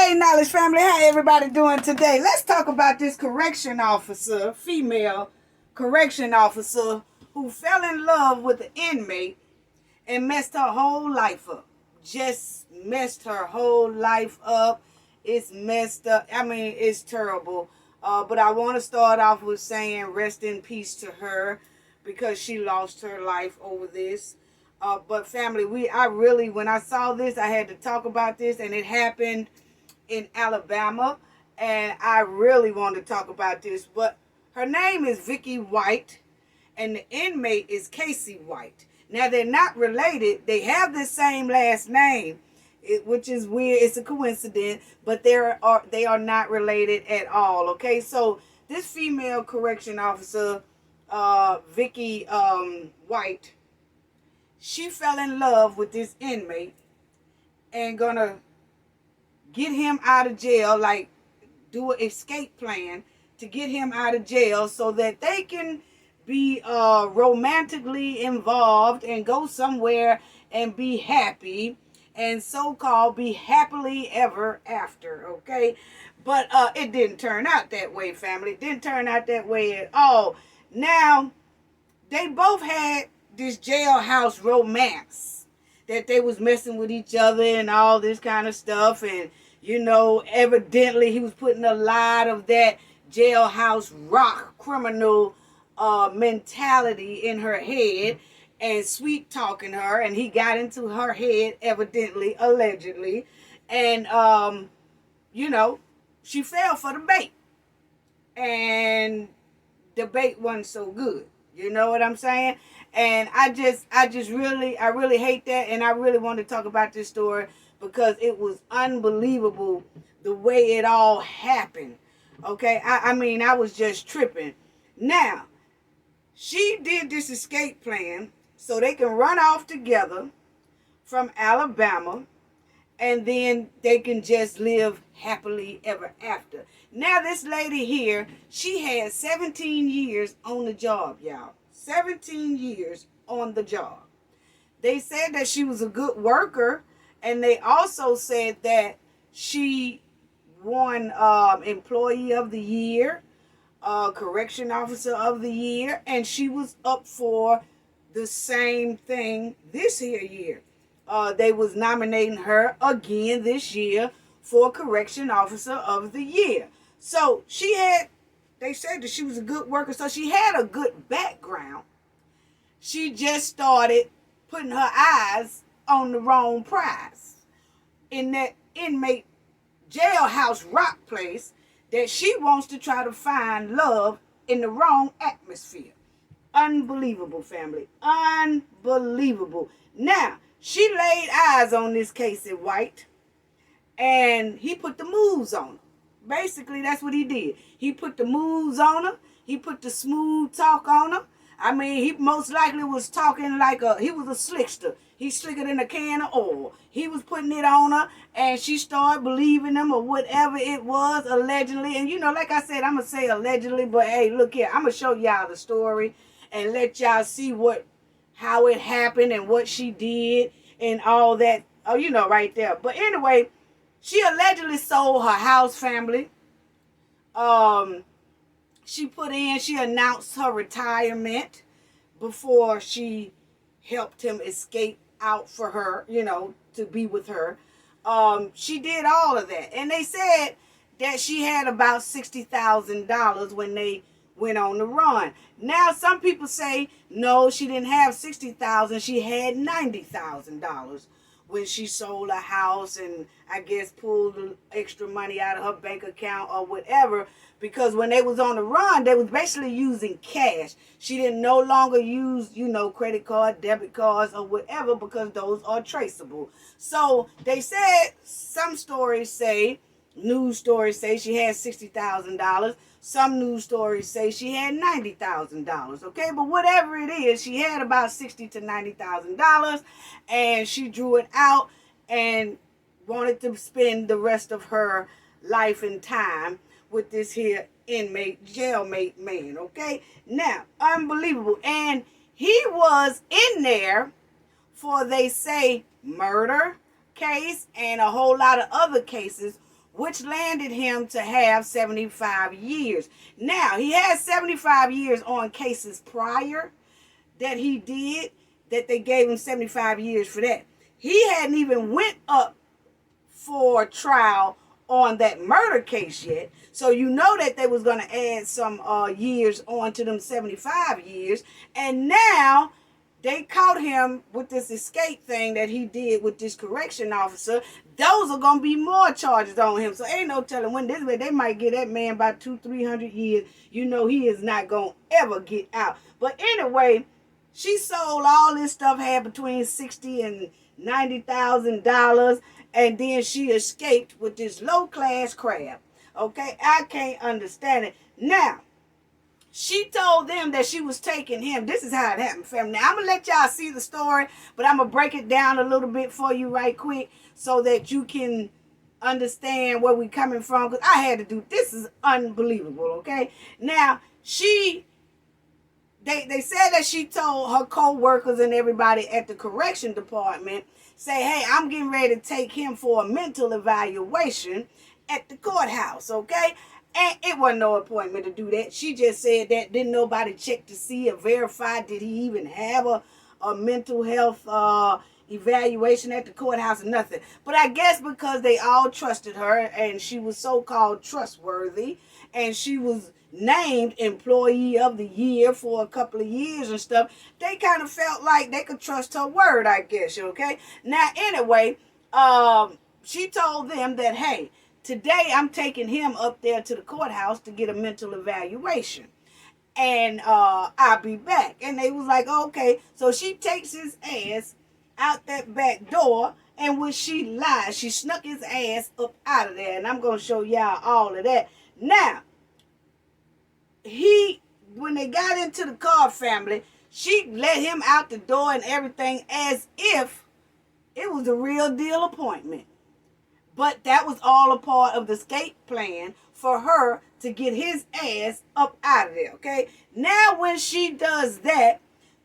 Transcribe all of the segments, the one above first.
Hey, Knowledge family, how everybody doing today? Let's talk about this correction officer, female correction officer, who fell in love with an inmate and messed her whole life up. Just messed her whole life up. It's messed up. I mean, it's terrible. But I want to start off with saying rest in peace to her because she lost her life over this. But family, when I saw this, I had to talk about this, and it happened in Alabama, and I really want to talk about this. But her name is Vicky White, and the inmate is Casey White. Now they're not related. They have the same last name, which is weird. It's a coincidence, but they are not related at all. Okay, so this female correction officer, Vicky White, she fell in love with this inmate and gonna get him out of jail, like do an escape plan to get him out of jail so that they can be romantically involved and go somewhere and be happy and so-called be happily ever after, okay? But it didn't turn out that way, family. It didn't turn out that way at all. Now, they both had this jailhouse romance that they was messing with each other and all this kind of stuff. And, you know, evidently he was putting a lot of that jailhouse rock criminal mentality in her head and sweet talking her. And he got into her head, evidently, allegedly. And, you know, she fell for the bait. And the bait wasn't so good. You know what I'm saying? And I really hate that, and I really want to talk about this story because it was unbelievable the way it all happened. Okay, I mean, I was just tripping. Now, she did this escape plan so they can run off together from Alabama, and then they can just live happily ever after. Now, this lady here, she had 17 years on the job, y'all. 17 years on the job. They said that she was a good worker, and they also said that she won Employee of the Year, Correction Officer of the Year, and she was up for the same thing this year. They was nominating her again this year for Correction Officer of the Year. So they said that she was a good worker, so she had a good background. She just started putting her eyes on the wrong prize in that inmate jailhouse rock place that she wants to try to find love in the wrong atmosphere. Unbelievable, family. Unbelievable. Now, she laid eyes on this Casey White, and he put the moves on her. Basically, that's what he did. He put the moves on her. He put the smooth talk on her. I mean, he most likely was talking like he was a slickster. He slicker than a can of oil. He was putting it on her, and she started believing him or whatever it was, allegedly. And, you know, like I said, I'm going to say allegedly, but hey, look here. I'm going to show y'all the story and let y'all see how it happened and what she did and all that. Oh, you know, right there. But anyway, she allegedly sold her house, family. She announced her retirement before she helped him escape out for her, you know, to be with her. She did all of that. And they said that she had about $60,000 when they went on the run. Now, some people say, no, she didn't have $60,000. She had $90,000 when she sold a house and I guess pulled extra money out of her bank account or whatever, because when they was on the run, they was basically using cash. She didn't no longer use, you know, credit card, debit cards or whatever, because those are traceable. So they said, news stories say she had $60,000. Some news stories say she had $90,000, okay? But whatever it is, she had about $60,000 to $90,000, and she drew it out and wanted to spend the rest of her life and time with this here jailmate man, okay? Now, unbelievable. And he was in there for, they say, murder case and a whole lot of other cases which landed him to have 75 years. Now, he had 75 years on cases prior that he did, that they gave him 75 years for that. He hadn't even went up for trial on that murder case yet. So you know that they was going to add some years on to them 75 years. And now they caught him with this escape thing that he did with this correction officer. Those are going to be more charges on him. So ain't no telling when this way they might get that man by 200-300 years. You know he is not going to ever get out. But anyway, she sold all this stuff, had between $60,000 and $90,000. And then she escaped with this low-class crab. Okay, I can't understand it. Now, she told them that she was taking him. This is how it happened, family. Now, I'm going to let y'all see the story, but I'm going to break it down a little bit for you right quick so that you can understand where we're coming from. Because I had to do, this is unbelievable, okay? Now, they said that she told her co-workers and everybody at the correction department, say, hey, I'm getting ready to take him for a mental evaluation at the courthouse, okay? And it wasn't no appointment to do that. She just said that. Didn't nobody check to see or verify did he even have a mental health evaluation at the courthouse or nothing. But I guess because they all trusted her and she was so-called trustworthy and she was named Employee of the Year for a couple of years and stuff, they kind of felt like they could trust her word, I guess, okay? Now, anyway, she told them that, hey, today I'm taking him up there to the courthouse to get a mental evaluation. And I'll be back. And they was like, okay. So she takes his ass out that back door, and when she lied, she snuck his ass up out of there. And I'm going to show y'all all of that. Now, when they got into the car, family, she let him out the door and everything as if it was a real deal appointment. But that was all a part of the escape plan for her to get his ass up out of there, okay? Now when she does that,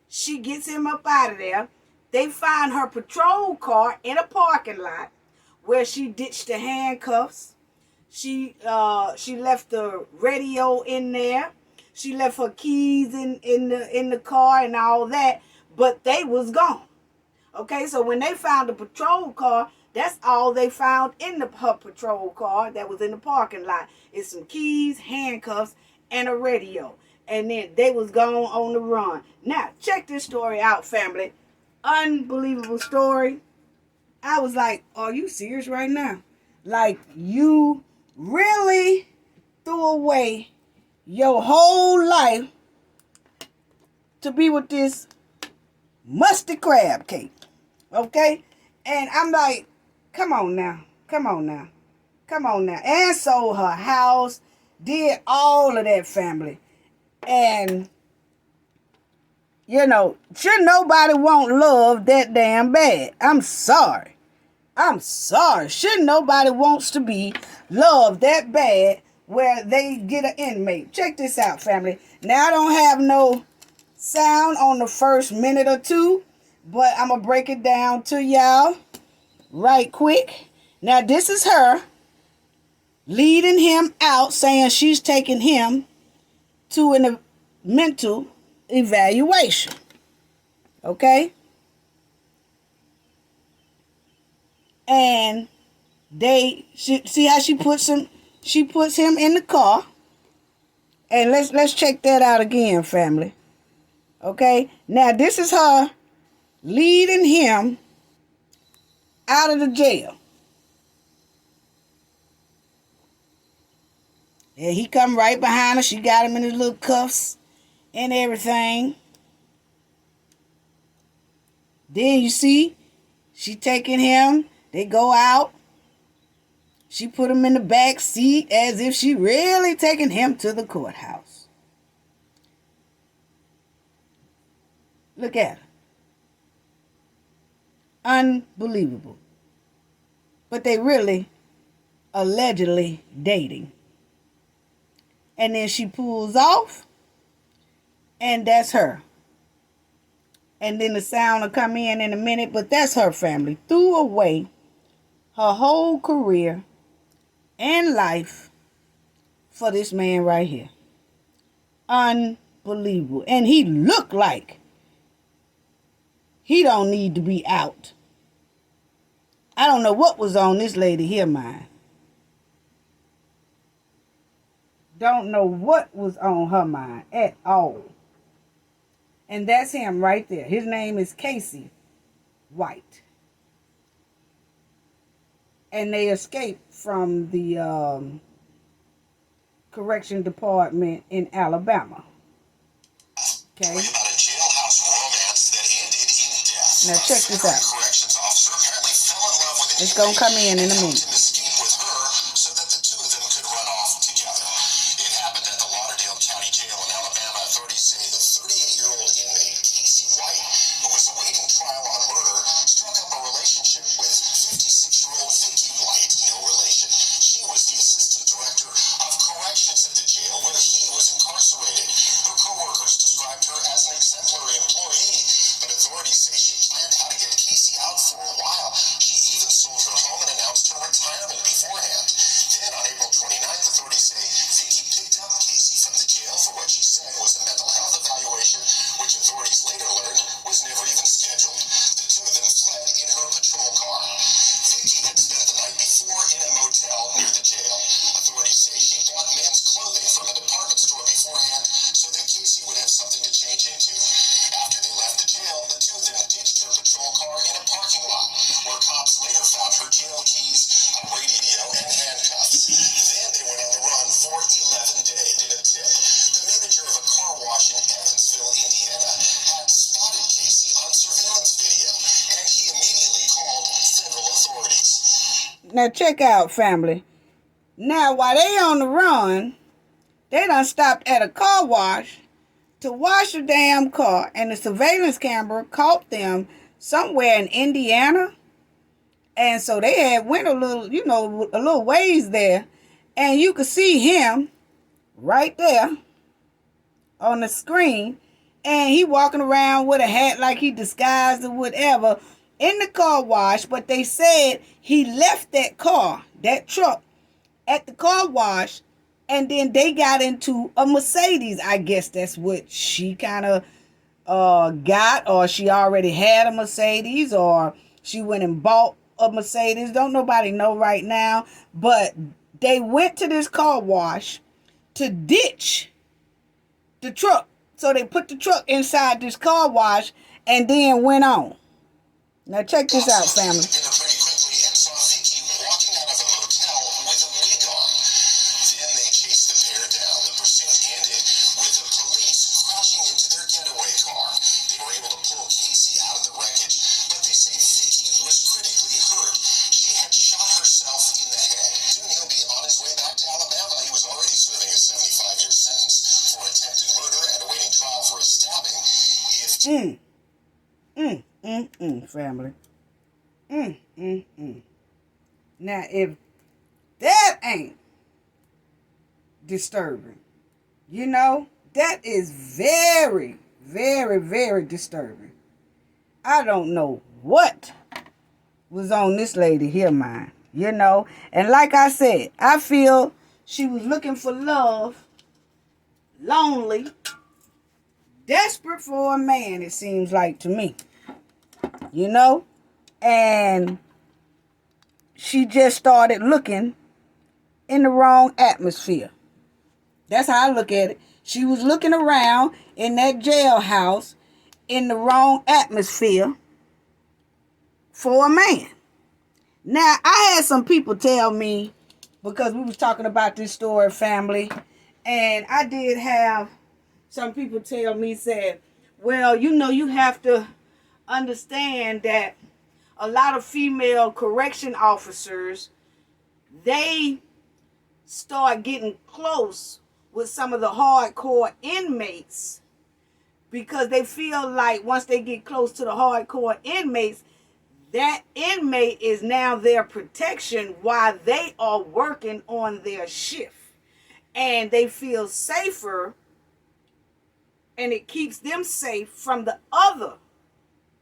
she gets him up out of there. They find her patrol car in a parking lot where she ditched the handcuffs. She left the radio in there. She left her keys in the car and all that, but they was gone. Okay, so when they found the patrol car, that's all they found in her patrol car that was in the parking lot. It's some keys, handcuffs, and a radio. And then they was gone on the run. Now, check this story out, family. Unbelievable story. I was like, are you serious right now? Like, you really threw away your whole life to be with this musty crab cake. Okay? And I'm like, come on now. Come on now. Come on now. And sold her house. Did all of that, family. And, you know, should nobody want love that damn bad? I'm sorry. I'm sorry. Should nobody wants to be loved that bad where they get an inmate? Check this out, family. Now, I don't have no sound on the first minute or two, but I'm going to break it down to y'all right quick. Now, this is her leading him out, saying she's taking him to a mental evaluation. Okay? And see how she puts him in the car. And let's check that out again, family. Okay? Now, this is her leading him out of the jail. And he come right behind her. She got him in his little cuffs and everything. Then you see, she taking him. They go out. She put him in the back seat as if she really taking him to the courthouse. Look at her. Unbelievable. But they really allegedly dating. And then she pulls off, and that's her. And then the sound will come in a minute, but that's her, family. Threw away her whole career and life for this man right here. Unbelievable. And he looked like he don't need to be out. I don't know what was on this lady here, mind. Don't know what was on her mind at all. And that's him right there. His name is Casey White. And they escaped from the correction department in Alabama. Okay. Now check this out. It's going to come in a minute. Now check out, family. Now while they on the run, they done stopped at a car wash to wash a damn car, and the surveillance camera caught them somewhere in Indiana. And so they had went a little ways there, and you could see him right there on the screen, and he walking around with a hat like he disguised or whatever in the car wash. But they said he left that truck at the car wash, and then they got into a Mercedes. I guess that's what she kind of got, or she already had a Mercedes, or she went and bought a Mercedes. Don't nobody know right now, but they went to this car wash to ditch the truck. So they put the truck inside this car wash and then went on. Now check this out, family. Family. Now, if that ain't disturbing, that is very, very, very disturbing. I don't know what was on this lady here, mind. And like I said, I feel she was looking for love, lonely, desperate for a man, it seems like to me. And she just started looking in the wrong atmosphere. That's how I look at it. She was looking around in that jailhouse in the wrong atmosphere for a man. Now, I had some people tell me, because we was talking about this story, family, and I did have some people tell me, said, well, you have to understand that a lot of female correction officers, they start getting close with some of the hardcore inmates because they feel like once they get close to the hardcore inmates, that inmate is now their protection while they are working on their shift. And they feel safer, and it keeps them safe from the other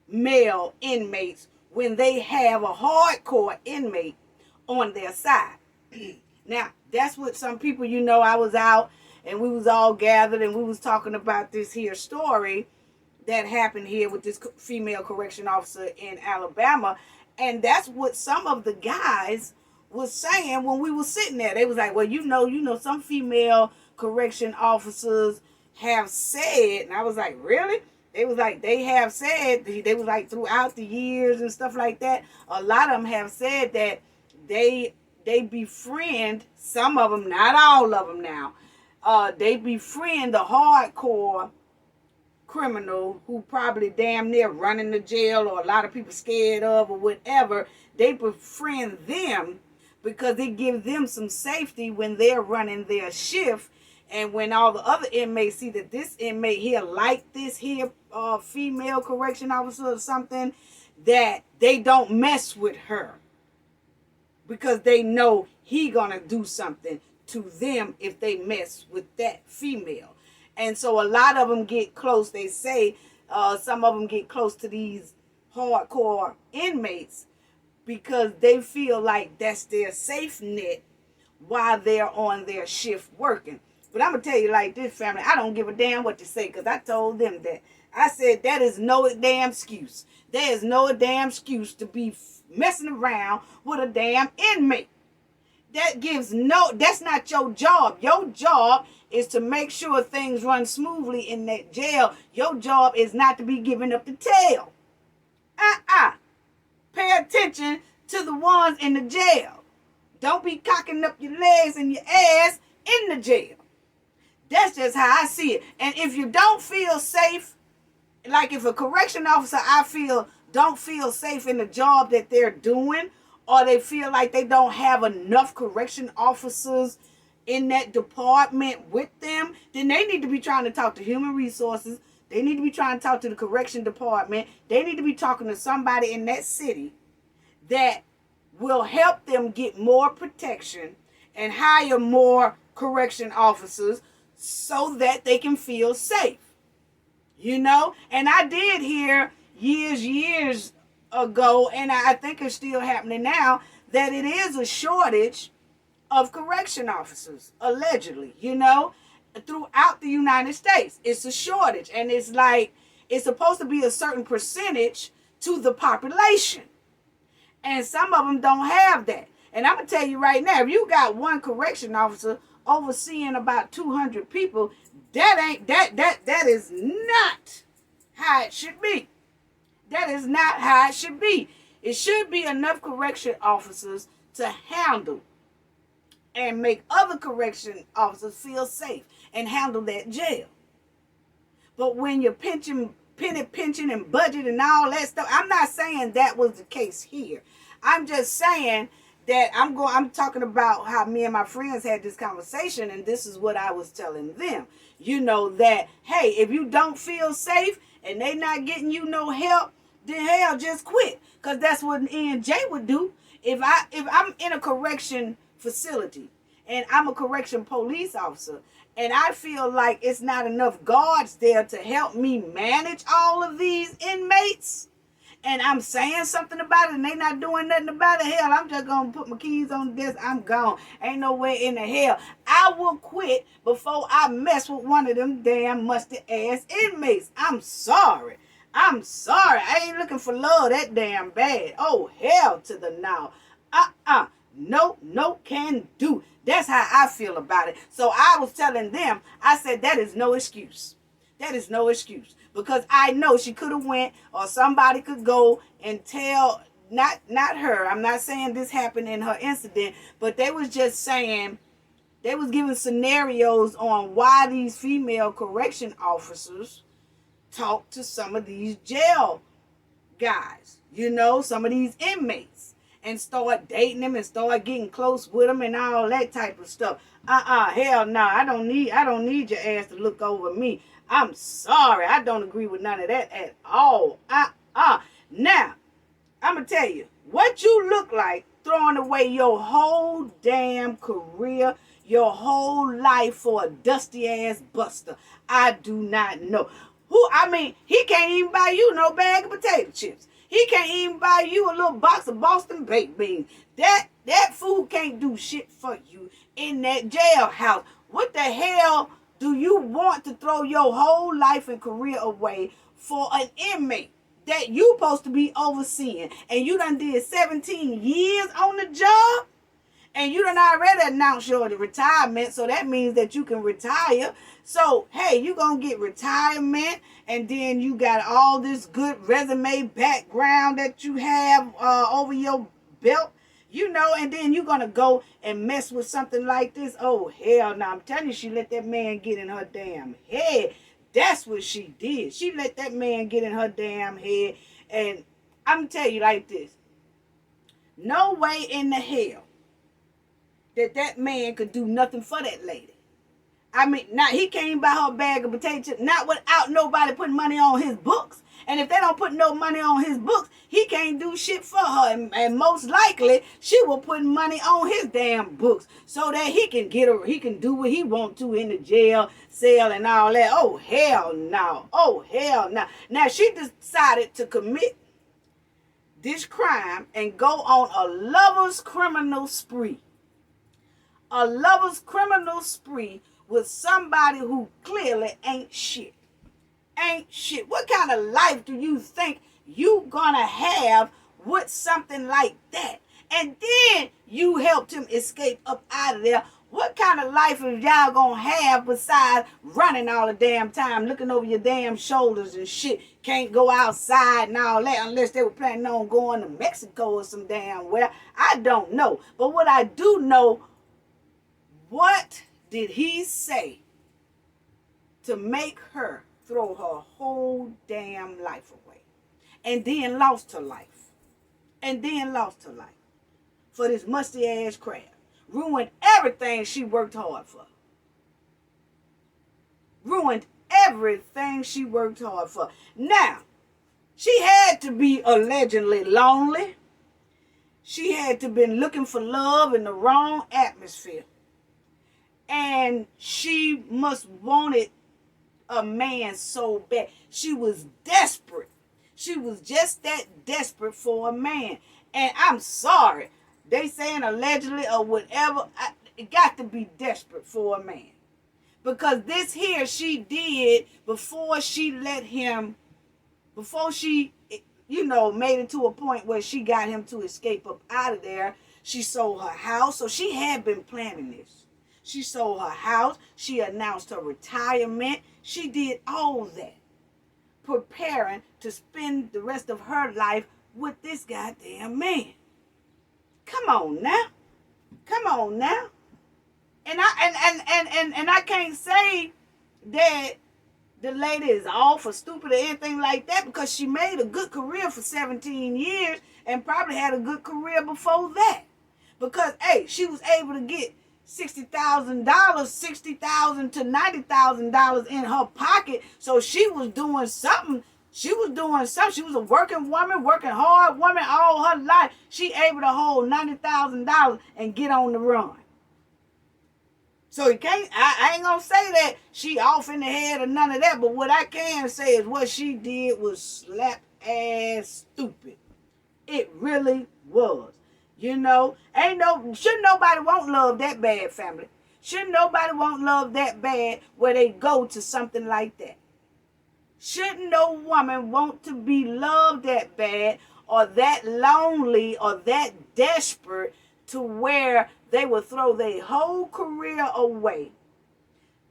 male inmates when they have a hardcore inmate on their side. Now, that's what some people, I was out and we was all gathered and we was talking about this here story that happened here with this female correction officer in Alabama. And that's what some of the guys was saying when we were sitting there. They was like, well, some female correction officers have said, and I was like, really? They was like, they have said, they was like throughout the years and stuff like that, a lot of them have said that they befriend, some of them, not all of them now, they befriend the hardcore criminal who probably damn near running to jail or a lot of people scared of or whatever. They befriend them because it gives them some safety when they're running their shift, and when all the other inmates see that this inmate here like this here female correction officer or something, that they don't mess with her because they know he gonna do something to them if they mess with that female. And so a lot of them get close. They say some of them get close to these hardcore inmates because they feel like that's their safe net while they're on their shift working. But I'm going to tell you like this, family, I don't give a damn what they say because I told them that. I said that is no damn excuse. There is no damn excuse to be messing around with a damn inmate. That's not your job. Your job is to make sure things run smoothly in that jail. Your job is not to be giving up the tail. Pay attention to the ones in the jail. Don't be cocking up your legs and your ass in the jail. That's just how I see it. And if you don't feel safe, like if a correction officer don't feel safe in the job that they're doing, or they feel like they don't have enough correction officers in that department with them, then they need to be trying to talk to human resources. They need to be trying to talk to the correction department. They need to be talking to somebody in that city that will help them get more protection and hire more correction officers so that they can feel safe. And I did hear years ago, and I think it's still happening now, that it is a shortage of correction officers, allegedly, throughout the United States. It's a shortage, and it's like, it's supposed to be a certain percentage to the population. And some of them don't have that. And I'm going to tell you right now, if you got one correction officer overseeing about 200 people, that is not how it should be. That is not how it should be. It should be enough correction officers to handle and make other correction officers feel safe and handle that jail. But when you're penny pinching and budget and all that stuff, I'm not saying that was the case here. I'm just saying that I'm talking about how me and my friends had this conversation, and this is what I was telling them. That, hey, if you don't feel safe and they not getting you no help, then hell, just quit. Because that's what ENJ would do. If I'm in a correction facility and I'm a correction police officer and I feel like it's not enough guards there to help me manage all of these inmates, and I'm saying something about it and they not doing nothing about it, hell, I'm just going to put my keys on the desk. I'm gone. Ain't no way in the hell. I will quit before I mess with one of them damn mustard ass inmates. I'm sorry. I ain't looking for love that damn bad. Oh, hell to the no. No can do. That's how I feel about it. So I was telling them, I said, that is no excuse. That is no excuse. Because I know she could have went, or somebody could go and tell, not her. I'm not saying this happened in her incident, but they was just saying, they was giving scenarios on why these female correction officers talk to some of these jail guys, some of these inmates, and start dating them and start getting close with them and all that type of stuff. Hell no, I don't need your ass to look over me. I'm sorry, I don't agree with none of that at all. Now, I'm gonna tell you what you look like throwing away your whole damn career, your whole life for a dusty ass buster. I do not know. He can't even buy you no bag of potato chips. He can't even buy you a little box of Boston baked beans. That That food can't do shit for you in that jailhouse. What the hell do you want to throw your whole life and career away for an inmate that you supposed to be overseeing? And you done did 17 years on the job? And you done already announced your retirement, so that means that you can retire. So, hey, you going to get retirement, and then you got all this good resume background that you have over your belt, you know, and then you're going to go and mess with something like this. Oh, hell no. I'm telling you, she let that man get in her damn head. That's what she did. She let that man get in her damn head. And I'm telling you like this. No way in the hell that man could do nothing for that lady. I mean, now he can't buy her a bag of potato chips, not without nobody putting money on his books. And if they don't put no money on his books, he can't do shit for her. And most likely, she will put money on his damn books so that he can he can do what he want to in the jail cell and all that. Oh, hell no. Oh, hell no. Now, she decided to commit this crime and go on a lover's criminal spree. A lover's criminal spree with somebody who clearly ain't shit. Ain't shit. What kind of life do you think you gonna have with something like that? And then you helped him escape up out of there. What kind of life is y'all gonna have besides running all the damn time, looking over your damn shoulders and shit? Can't go outside and all that unless they were planning on going to Mexico or some damn where. I don't know. But what I do know, what did he say to make her throw her whole damn life away? And then lost her life. And then lost her life. For this musty ass crap. Ruined everything she worked hard for. Ruined everything she worked hard for. Now, she had to be allegedly lonely. She had to been looking for love in the wrong atmosphere. And she must wanted a man so bad. She was desperate. She was just that desperate for a man. And I'm sorry. They saying allegedly or whatever. It got to be desperate for a man. Because this here she did before she let him, before she, made it to a point where she got him to escape up out of there. She sold her house. So she had been planning this. She sold her house. She announced her retirement. She did all that. Preparing to spend the rest of her life with this goddamn man. Come on now. Come on now. And I can't say that the lady is off or stupid or anything like that, because she made a good career for 17 years and probably had a good career before that. Because, hey, she was able to get $60,000, $60,000 to $90,000 in her pocket. So she was doing something. She was doing something. She was a working woman, working hard woman all her life. She able to hold $90,000 and get on the run. So you can't. I ain't gonna say that she off in the head or none of that. But what I can say is what she did was slap ass stupid. It really was. Shouldn't nobody want love that bad, family. Shouldn't nobody want love that bad where they go to something like that. Shouldn't no woman want to be loved that bad or that lonely or that desperate to where they will throw their whole career away,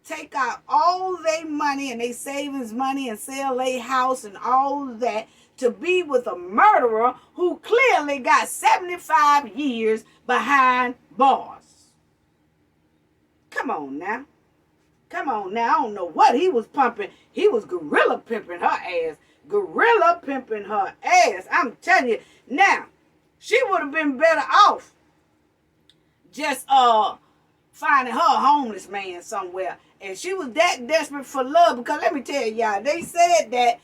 take out all their money and their savings money and sell their house and all that to be with a murderer who clearly got 75 years behind bars. Come on now. Come on now. I don't know what he was pumping. He was gorilla pimping her ass. Gorilla pimping her ass. I'm telling you. Now, she would have been better off just finding her a homeless man somewhere. And she was that desperate for love, because let me tell y'all, they said that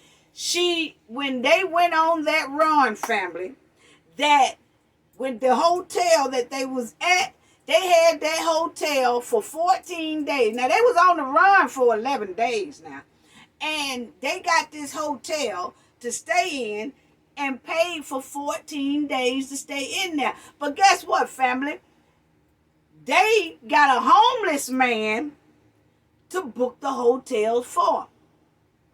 when they went on that run, family, that when the hotel that they was at, they had that hotel for 14 days. Now, they was on the run for 11 days now. And they got this hotel to stay in, and paid for 14 days to stay in there. But guess what, family? They got a homeless man to book the hotels for him.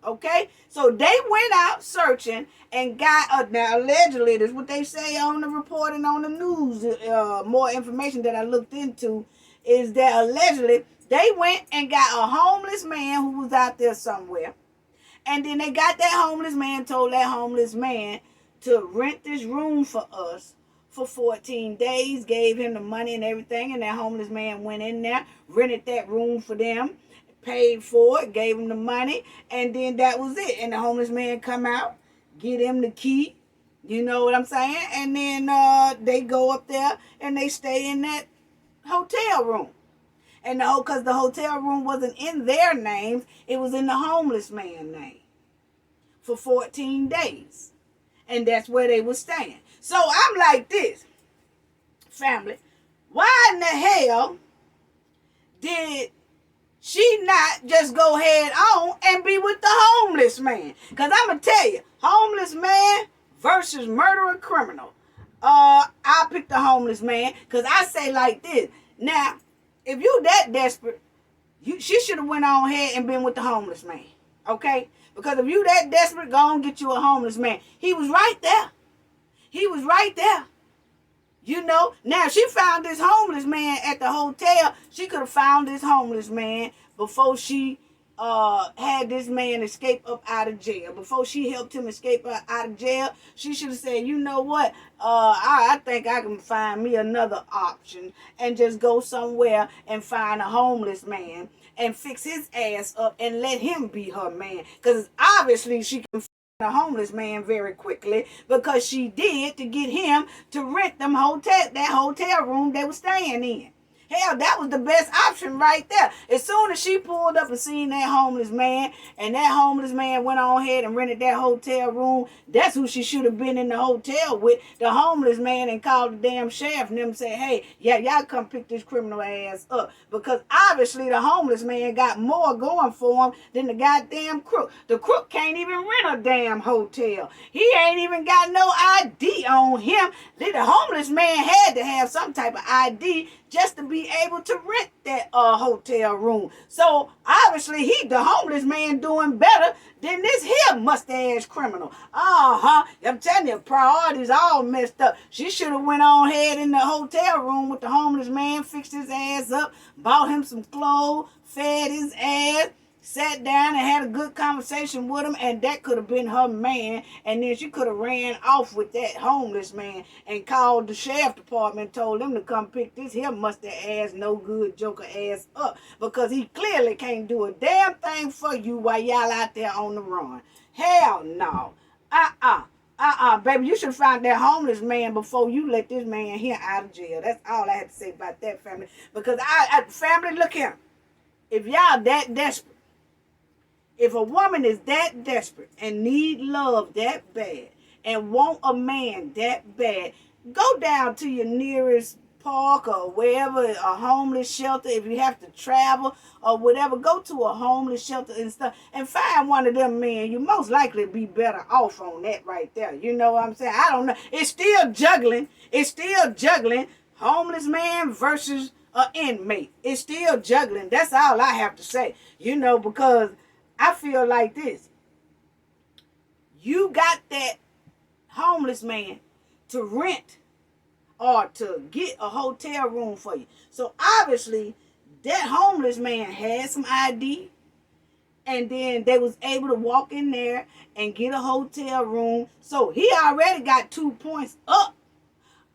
Okay? So they went out searching and got, now allegedly, this is what they say on the reporting on the news, more information that I looked into, is that allegedly they went and got a homeless man who was out there somewhere. And then they got that homeless man, told that homeless man to rent this room for us for 14 days, gave him the money and everything, and that homeless man went in there, rented that room for them, paid for it, gave him the money, and then that was it. And the homeless man come out, get him the key, you know what I'm saying? And then they go up there and they stay in that hotel room. And because the hotel room wasn't in their names, it was in the homeless man's name for 14 days. And that's where they were staying. So I'm like this, family, why in the hell did she not just go head on and be with the homeless man? Because I'm going to tell you, homeless man versus murderer criminal. I'll pick the homeless man because I say like this. Now, if you that desperate, she should have went on ahead and been with the homeless man. Okay? Because if you that desperate, go on get you a homeless man. He was right there. He was right there. You know, now she found this homeless man at the hotel. She could have found this homeless man before she had this man escape up out of jail. Before she helped him escape out of jail, she should have said, you know what, I think I can find me another option and just go somewhere and find a homeless man and fix his ass up and let him be her man. Because obviously she can a homeless man very quickly because she did to get him to rent that hotel room they were staying in. Hell, that was the best option right there. As soon as she pulled up and seen that homeless man, and that homeless man went on ahead and rented that hotel room, that's who she should have been in the hotel with, the homeless man, and called the damn sheriff and them say, hey, yeah, y'all come pick this criminal ass up. Because obviously the homeless man got more going for him than the goddamn crook. The crook can't even rent a damn hotel. He ain't even got no ID on him. The homeless man had to have some type of ID just to be able to rent that hotel room. So obviously the homeless man doing better than this here mustache criminal. I'm telling you, priorities all messed up. She should have went on ahead in the hotel room with the homeless man, fixed his ass up, bought him some clothes, fed his ass, sat down and had a good conversation with him, and that could have been her man. And then she could have ran off with that homeless man and called the sheriff department and told them to come pick this here mustache ass, no good joker ass up, because he clearly can't do a damn thing for you while y'all out there on the run. Hell no. Baby, you should find that homeless man before you let this man here out of jail. That's all I have to say about that, family. Because family, look here. If y'all that desperate, if a woman is that desperate and need love that bad and want a man that bad, go down to your nearest park or wherever, a homeless shelter. If you have to travel or whatever, go to a homeless shelter and stuff and find one of them men. You most likely be better off on that right there. You know what I'm saying? I don't know. It's still juggling. It's still juggling. Homeless man versus an inmate. It's still juggling. That's all I have to say. You know, because I feel like this. You got that homeless man to rent or to get a hotel room for you. So obviously that homeless man had some ID, and then they was able to walk in there and get a hotel room. So he already got 2 points up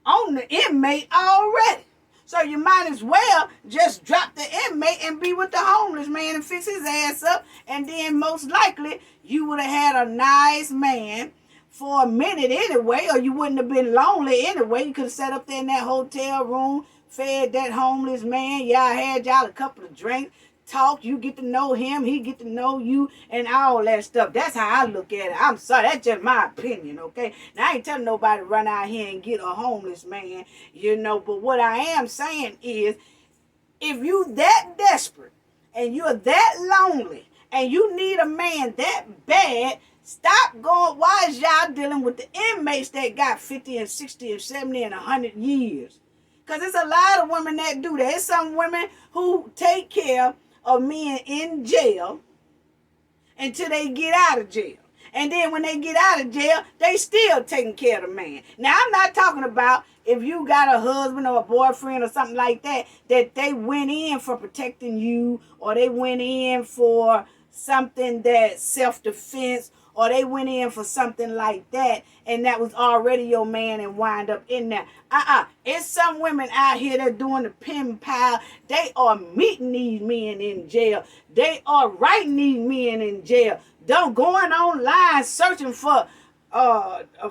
on the inmate already. So you might as well just drop the inmate and be with the homeless man and fix his ass up. And then most likely you would have had a nice man for a minute anyway, or you wouldn't have been lonely anyway. You could have sat up there in that hotel room, fed that homeless man. Y'all had y'all a couple of drinks, talk, you get to know him, he get to know you, and all that stuff. That's how I look at it. I'm sorry, that's just my opinion, okay? Now, I ain't telling nobody to run out here and get a homeless man, you know, but what I am saying is, if you that desperate, and you're that lonely, and you need a man that bad, Stop going. Why is y'all dealing with the inmates that got 50 and 60 and 70 and 100 years? Because there's a lot of women that do that. There's some women who take care of men in jail until they get out of jail. And then when they get out of jail, they still taking care of the man. Now, I'm not talking about if you got a husband or a boyfriend or something like that, that they went in for protecting you, or they went in for something that's self-defense, or they went in for something like that, and that was already your man and wind up in there. It's some women out here that doing the pen pal. They are meeting these men in jail. They are writing these men in jail. Don't going online searching for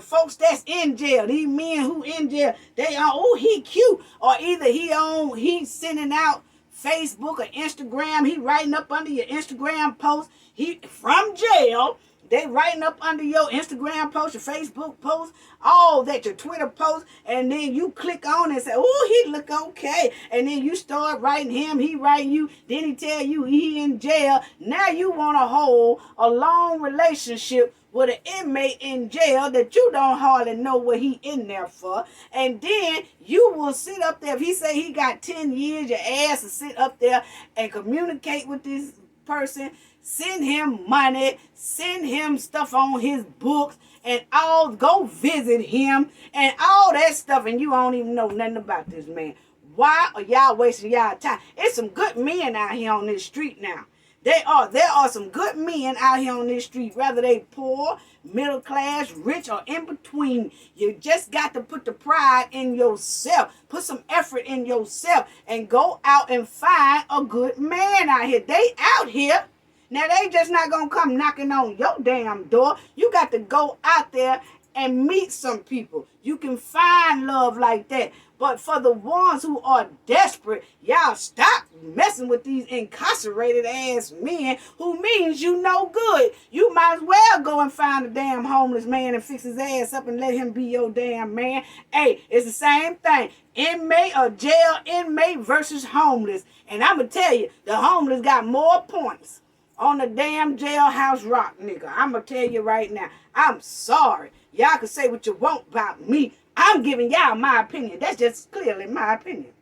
folks that's in jail. These men who in jail, they are, oh, he cute, or either he's sending out Facebook or Instagram. He writing up under your Instagram post. He from jail. They writing up under your Instagram post, your Facebook post, all that, your Twitter post, and then you click on it and say, oh, he look okay. And then you start writing him, he writing you, then he tell you he in jail. Now you want to hold a long relationship with an inmate in jail that you don't hardly know what he in there for. And then you will sit up there. If he say he got 10 years, your ass will sit up there and communicate with this person, send him money, send him stuff on his books, and all, go visit him, and all that stuff, and you don't even know nothing about this man. Why are y'all wasting y'all time? It's some good men out here on this street now. There are some good men out here on this street, whether they poor, middle class, rich, or in between. You just got to put the pride in yourself. Put some effort in yourself and go out and find a good man out here. They out here. Now, they just not going to come knocking on your damn door. You got to go out there and meet some people. You can find love like that. But for the ones who are desperate, y'all stop messing with these incarcerated ass men who means you no good. You might as well go and find a damn homeless man and fix his ass up and let him be your damn man. Hey, it's the same thing. Inmate or jail inmate versus homeless. And I'm going to tell you, the homeless got more points on the damn jailhouse rock, nigga. I'm going to tell you right now. I'm sorry. Y'all can say what you want about me. I'm giving y'all my opinion. That's just clearly my opinion.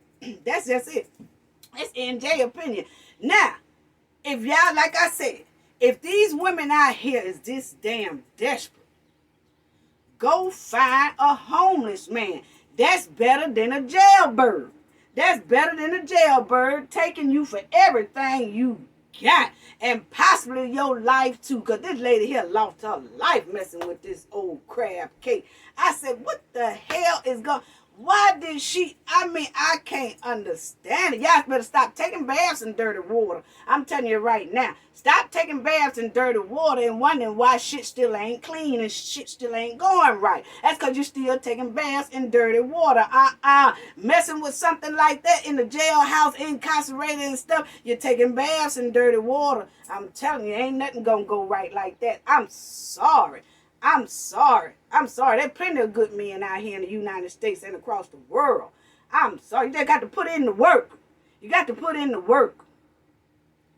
That's just it. It's NJ opinion. Now, if y'all, like I said, if these women out here is this damn desperate, go find a homeless man. That's better than a jailbird. That's better than a jailbird taking you for everything you got, and possibly your life too, because this lady here lost her life messing with this old crab cake. I said, what the hell is going? Why did she? I can't understand it. Y'all better stop taking baths in dirty water. I'm telling you right now. Stop taking baths in dirty water and wondering why shit still ain't clean and shit still ain't going right. That's because you're still taking baths in dirty water. Messing with something like that in the jailhouse, incarcerated and stuff, you're taking baths in dirty water. I'm telling you, ain't nothing gonna go right like that. I'm sorry. There's plenty of good men out here in the United States and across the world. I'm sorry. You just got to put in the work. You got to put in the work.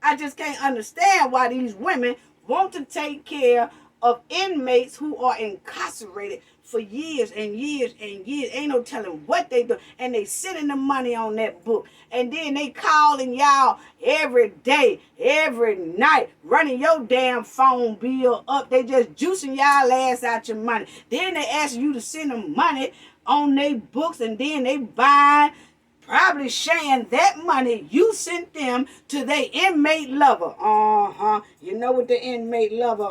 I just can't understand why these women want to take care of inmates who are incarcerated for years and years and years. Ain't no telling what they do. And they sending the money on that book. And then they calling y'all every day, every night, running your damn phone bill up. They just juicing y'all ass out your money. Then they ask you to send them money on their books, and then they buy, probably sharing that money you sent them to their inmate lover. You know what the inmate lover,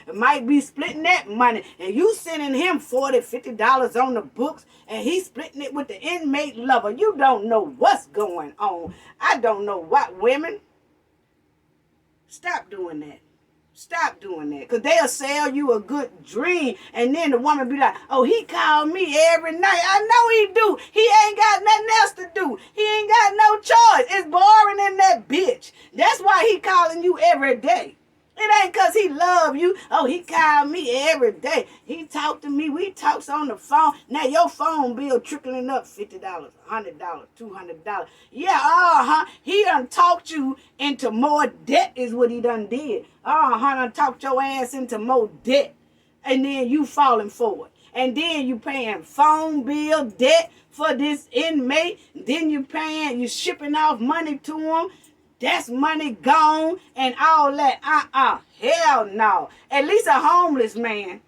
it might be splitting that money. And you sending him $40, $50 on the books, and he's splitting it with the inmate lover. You don't know what's going on. I don't know what. Women, stop doing that. Stop doing that. Because they'll sell you a good dream. And then the woman be like, oh, he called me every night. I know he do. He ain't got nothing else to do. He ain't got no choice. It's boring in that bitch. That's why he calling you every day. It ain't because he love you. Oh, he called me every day. He talked to me. We talks on the phone. Now your phone bill trickling up $50, $100, $200. Yeah, He done talked you into more debt is what he done did. Done talked your ass into more debt. And then you falling for it. And then you paying phone bill debt for this inmate. Then you shipping off money to him. That's money gone and all that. Hell no. At least a homeless man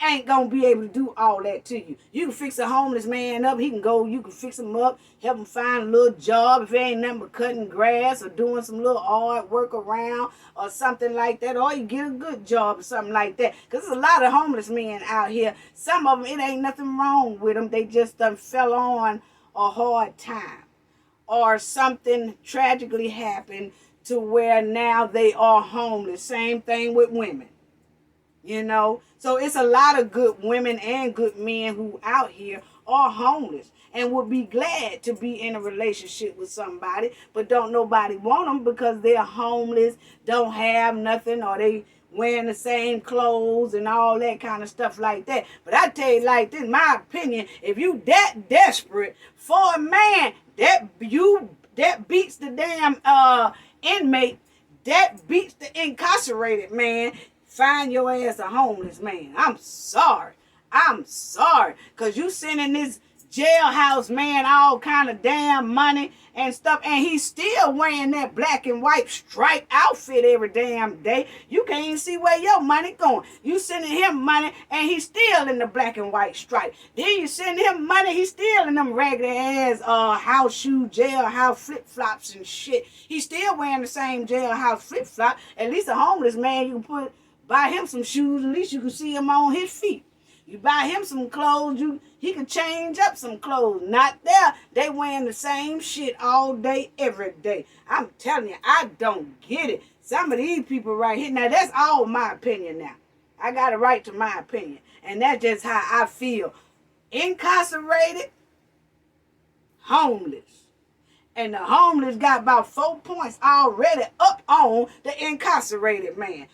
ain't gonna be able to do all that to you. You can fix a homeless man up. He can go, you can fix him up, help him find a little job if it ain't nothing but cutting grass or doing some little hard work around or something like that. Or you get a good job or something like that. Because there's a lot of homeless men out here. Some of them, it ain't nothing wrong with them. They just done fell on a hard time. Or something tragically happened to where now they are homeless. Same thing with women. You know, so it's a lot of good women and good men who out here are homeless and would be glad to be in a relationship with somebody, but don't nobody want them because they're homeless, don't have nothing, or they wearing the same clothes and all that kind of stuff like that. But I tell you like this, my opinion, if you that desperate for a man, that beats the damn inmate, that beats the incarcerated man. Find your ass a homeless man. I'm sorry. Because you sending this jailhouse man all kind of damn money and stuff. And he's still wearing that black and white striped outfit every damn day. You can't even see where your money going. You sending him money and he's still in the black and white stripe. Then you send him money, he's still in them ragged ass house shoe, jailhouse flip-flops and shit. He's still wearing the same jailhouse flip-flop. At least a homeless man, you can buy him some shoes, at least you can see him on his feet. You buy him some clothes, he can change up some clothes. Not there. They wearing the same shit all day, every day. I'm telling you, I don't get it. Some of these people right here, now that's all my opinion now. I got a right to my opinion. And that's just how I feel. Incarcerated, homeless. And the homeless got about 4 points already up on the incarcerated man.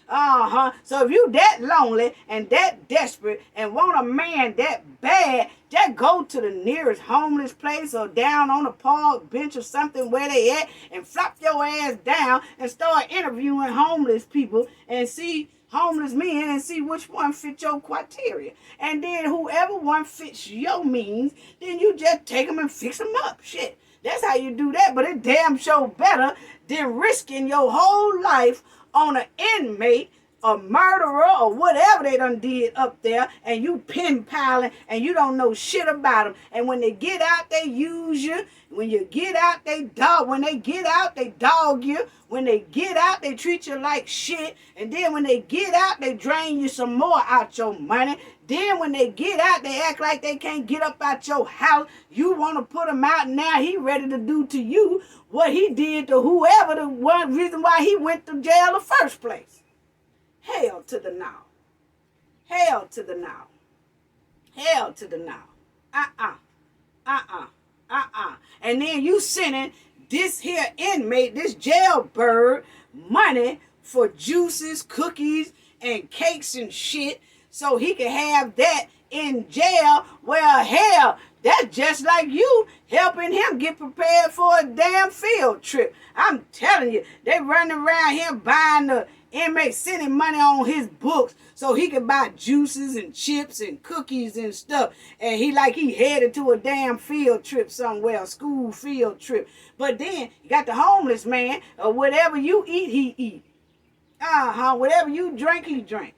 So if you that lonely and that desperate and want a man that bad, just go to the nearest homeless place or down on a park bench or something where they at and flop your ass down and start interviewing homeless people and see homeless men and see which one fit your criteria. And then whoever one fits your means, then you just take them and fix them up. Shit. That's how you do that, but it damn sure better than risking your whole life on an inmate, a murderer, or whatever they done did up there, and you pen piling, and you don't know shit about them. And when they get out, they use you. When you get out, they dog. When they get out, they dog you. When they get out, they treat you like shit. And then when they get out, they drain you some more out your money. Then when they get out, they act like they can't get up out your house. You want to put him out, and now he ready to do to you what he did to whoever, the one reason why he went to jail in the first place. Hell to the no. Hell to the no. Hell to the no. And then you sending this here inmate, this jailbird, money for juices, cookies, and cakes and shit so he can have that in jail. Well, hell, that's just like you helping him get prepared for a damn field trip. I'm telling you, they running around here buying the inmate, sending money on his books so he can buy juices and chips and cookies and stuff. And he headed to a damn field trip somewhere, a school field trip. But then you got the homeless man, or whatever you eat, he eat. Whatever you drink, he drink.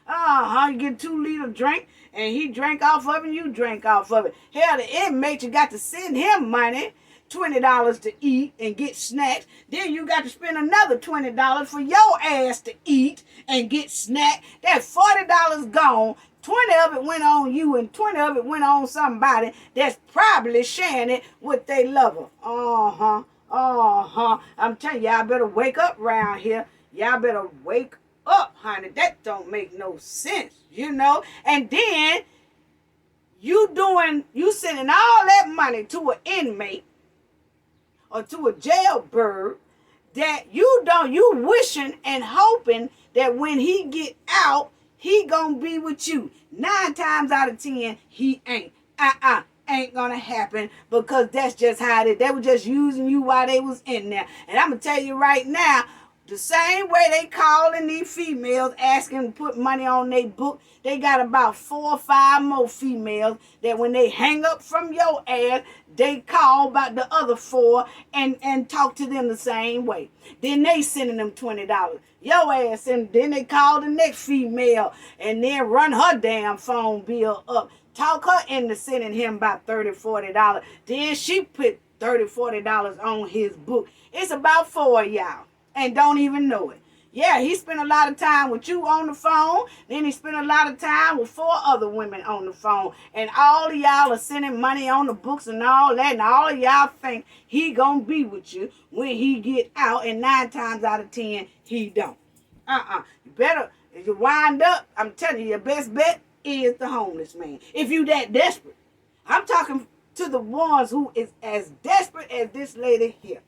You get 2 liter drink, and he drank off of it, and you drank off of it. Hell, the inmate, you got to send him money, $20 to eat and get snacks. Then you got to spend another $20 for your ass to eat and get snacks. That's $40 gone. 20 of it went on you, and 20 of it went on somebody that's probably sharing it with their lover. I'm telling you, y'all better wake up around here. Y'all better wake up, honey. That don't make no sense, you know. And then you sending all that money to an inmate or to a jailbird that you wishing and hoping that when he get out, he gonna be with you. 9 times out of 10, he ain't. Ain't gonna happen, because that's just how it is. They were just using you while they was in there. And I'm gonna tell you right now, the same way they calling these females asking to put money on their book, they got about 4 or 5 more females that when they hang up from your ass, they call about the other 4 and talk to them the same way. Then they sending them $20. Your ass, and then they call the next female and then run her damn phone bill up. Talk her into sending him about $30, $40. Then she put $30, $40 on his book. It's about 4 of y'all and don't even know it. Yeah, he spent a lot of time with you on the phone. Then he spent a lot of time with 4 other women on the phone. And all of y'all are sending money on the books and all that. And all of y'all think he gonna be with you when he get out. And 9 times out of 10, he don't. You better, if you wind up, I'm telling you, your best bet is the homeless man. If you that desperate. I'm talking to the ones who is as desperate as this lady here.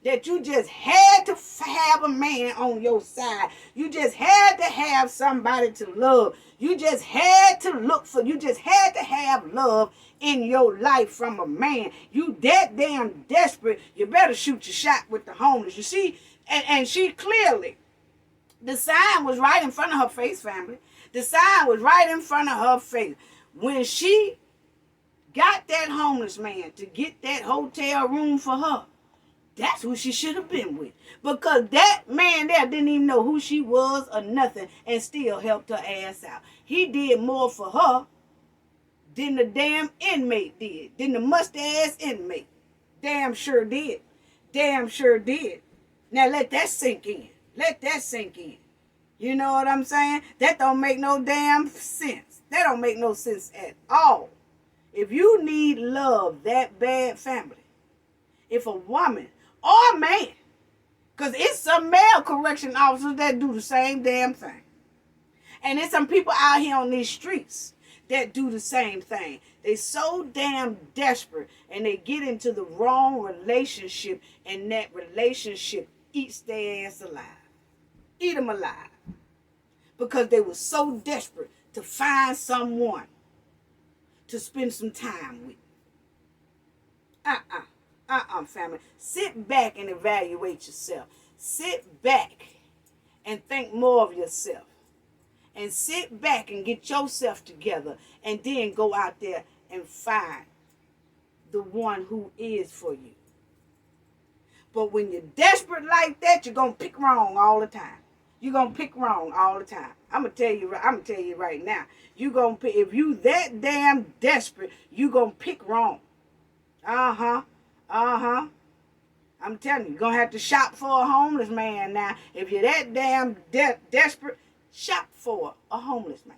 That you just had to have a man on your side. You just had to have somebody to love. You just had to you just had to have love in your life from a man. You that damn desperate, you better shoot your shot with the homeless. You see, and she clearly, the sign was right in front of her face, family. The sign was right in front of her face. When she got that homeless man to get that hotel room for her, that's who she should have been with. Because that man there didn't even know who she was or nothing and still helped her ass out. He did more for her than the damn inmate did. Than the must-ass inmate. Damn sure did. Damn sure did. Now let that sink in. Let that sink in. You know what I'm saying? That don't make no damn sense. That don't make no sense at all. If you need love that bad, family, if a woman or a man, because it's some male correction officers that do the same damn thing. And there's some people out here on these streets that do the same thing. They so damn desperate and they get into the wrong relationship, and that relationship eats their ass alive. Eat them alive. Because they were so desperate to find someone to spend some time with. Family. Sit back and evaluate yourself. Sit back and think more of yourself. And sit back and get yourself together. And then go out there and find the one who is for you. But when you're desperate like that, you're going to pick wrong all the time. You're going to pick wrong all the time. I'm going to tell you right now. You gonna pick, if you that damn desperate, you going to pick wrong. I'm telling you, you're going to have to shop for a homeless man now. If you're that damn desperate, shop for a homeless man.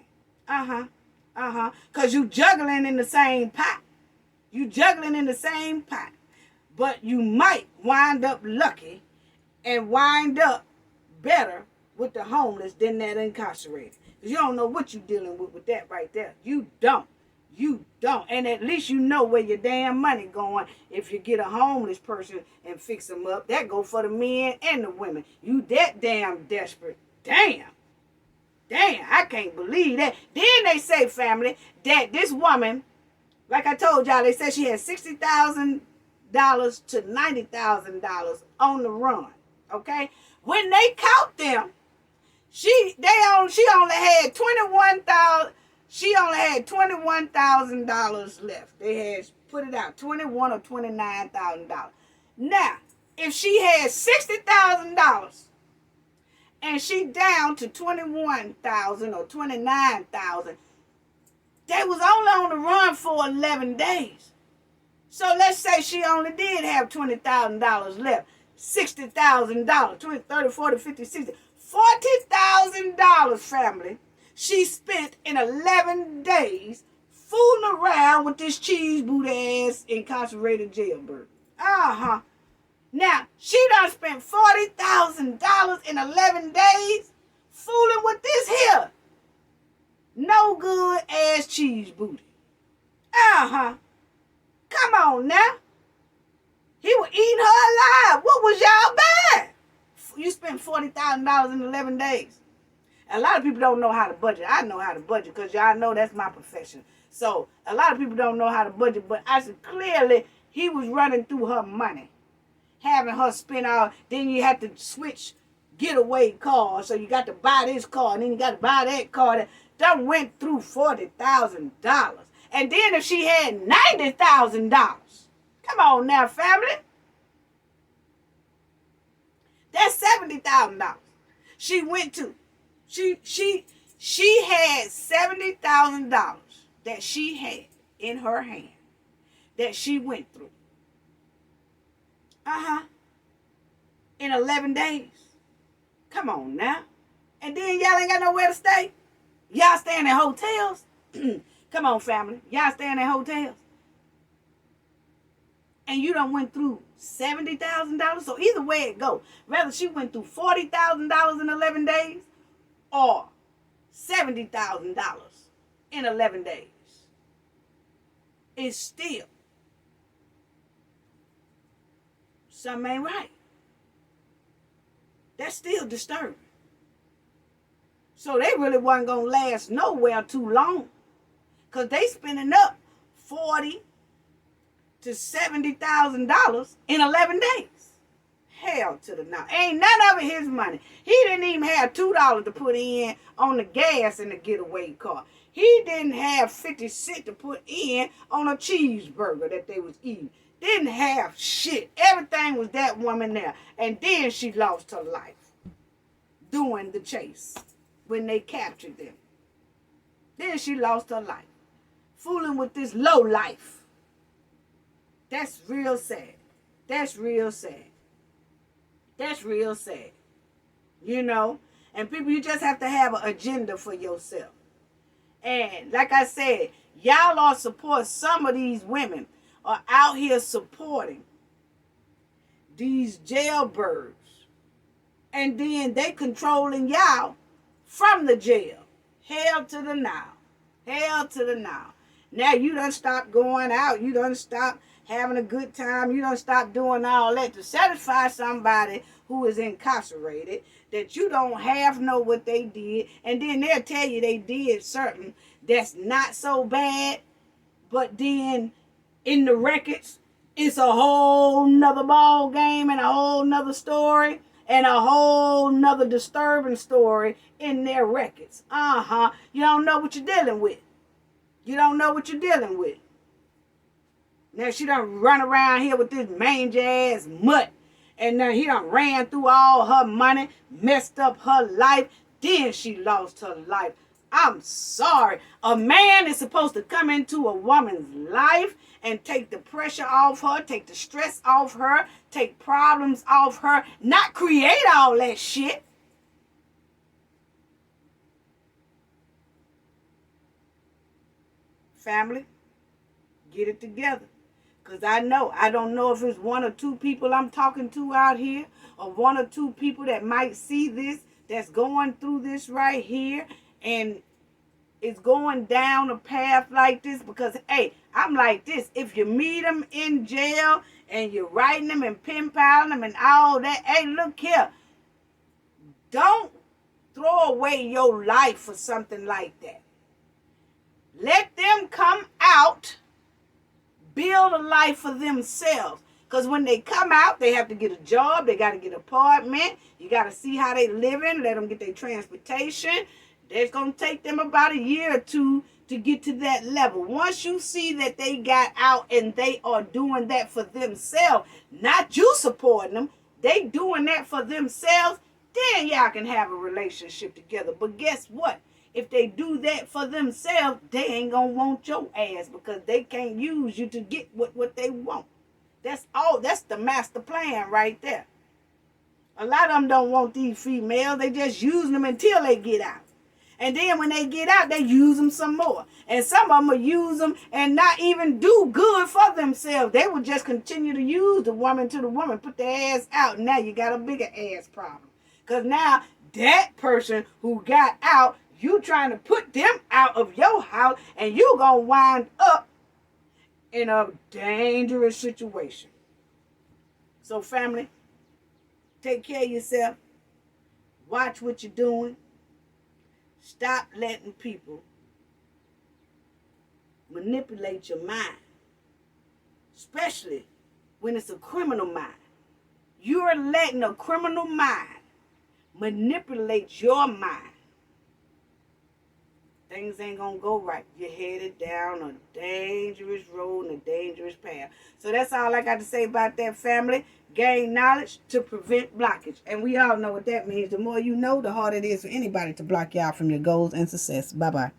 Because you juggling in the same pot. You juggling in the same pot. But you might wind up lucky and wind up better with the homeless than that incarcerated. Because you don't know what you're dealing with that right there. You don't. You don't. And at least you know where your damn money going if you get a homeless person and fix them up. That go for the men and the women. You that damn desperate. Damn, I can't believe that. Then they say, family, that this woman, like I told y'all, they said she had $60,000 to $90,000 on the run. Okay? When they caught them, she only had $21,000 left. They had put it out, $21,000 or $29,000. Now, if she had $60,000 and she down to $21,000 or $29,000, they was only on the run for 11 days. So let's say she only did have $20,000 left. $60,000, 20, 30, 40, 50, 60, $40,000, family, she spent in 11 days fooling around with this cheese boot ass incarcerated jailbird. Now, she done spent $40,000 in 11 days fooling with this here no good ass cheese booty. Come on now. He was eating her alive. What was y'all buying? $40,000 in 11 days. A lot of people don't know how to budget. I know how to budget because y'all know that's my profession. So a lot of people don't know how to budget, but I said clearly he was running through her money, having her spend all. Then you have to switch getaway cars, so you got to buy this car, and then you got to buy that car. That done went through $40,000, and then if she had $90,000, come on now, family, that's $70,000. She went to. She had $70,000 that she had in her hand that she went through. In 11 days. Come on now. And then y'all ain't got nowhere to stay. Y'all staying in hotels. Come on, family. Y'all staying in hotels. And you done went through $70,000. So either way it go, whether she went through $40,000 in 11 days or $70,000 in 11 days, it's still something ain't right. That's still disturbing. So they really wasn't going to last nowhere too long, because they spending up $40,000 to $70,000 in 11 days. Hell to the no. Ain't none of it his money. He didn't even have $2 to put in on the gas in the getaway car. He didn't have 50 cents to put in on a cheeseburger that they was eating. Didn't have shit. Everything was that woman there. And then she lost her life doing the chase when they captured them. Then she lost her life fooling with this low life. That's real sad. That's real sad. That's real sad. You know? And people, you just have to have an agenda for yourself. And like I said, y'all are support. Some of these women are out here supporting these jailbirds. And then they controlling y'all from the jail. Hell to the now. Hell to the now. Now you done stop going out. You done stop having a good time. You done stop doing all that to satisfy somebody who is incarcerated that you don't half know what they did. And then they'll tell you they did something that's not so bad. But then in the records, it's a whole nother ball game and a whole nother story and a whole nother disturbing story in their records. You don't know what you're dealing with. You don't know what you're dealing with. Now she done run around here with this mangy ass mutt. And then he done ran through all her money, messed up her life. Then she lost her life. I'm sorry. A man is supposed to come into a woman's life and take the pressure off her, take the stress off her, take problems off her, not create all that shit. Family, get it together. Because I don't know if it's one or two people I'm talking to out here, or one or two people that might see this, that's going through this right here, and it's going down a path like this. Because, hey, I'm like this. If you meet them in jail and you're writing them and pen piling them and all that, hey, look here. Don't throw away your life for something like that. Let them come out, build a life for themselves. Because when they come out, they have to get a job. They got to get an apartment. You got to see how they living. Let them get their transportation. It's going to take them about a year or two to get to that level. Once you see that they got out and they are doing that for themselves, not you supporting them, they doing that for themselves, then y'all can have a relationship together. But guess what? If they do that for themselves, they ain't going to want your ass, because they can't use you to get what they want. That's all. That's the master plan right there. A lot of them don't want these females. They just use them until they get out. And then when they get out, they use them some more. And some of them will use them and not even do good for themselves. They will just continue to use the woman to the woman, put their ass out. Now you got a bigger ass problem. Because now that person who got out, you trying to put them out of your house, and you going to wind up in a dangerous situation. So family, take care of yourself. Watch what you're doing. Stop letting people manipulate your mind, especially when it's a criminal mind. You're letting a criminal mind manipulate your mind. Things ain't gonna go right. You're headed down a dangerous road and a dangerous path. So that's all I got to say about that, family. Gain knowledge to prevent blockage. And we all know what that means. The more you know, the harder it is for anybody to block you out from your goals and success. Bye-bye.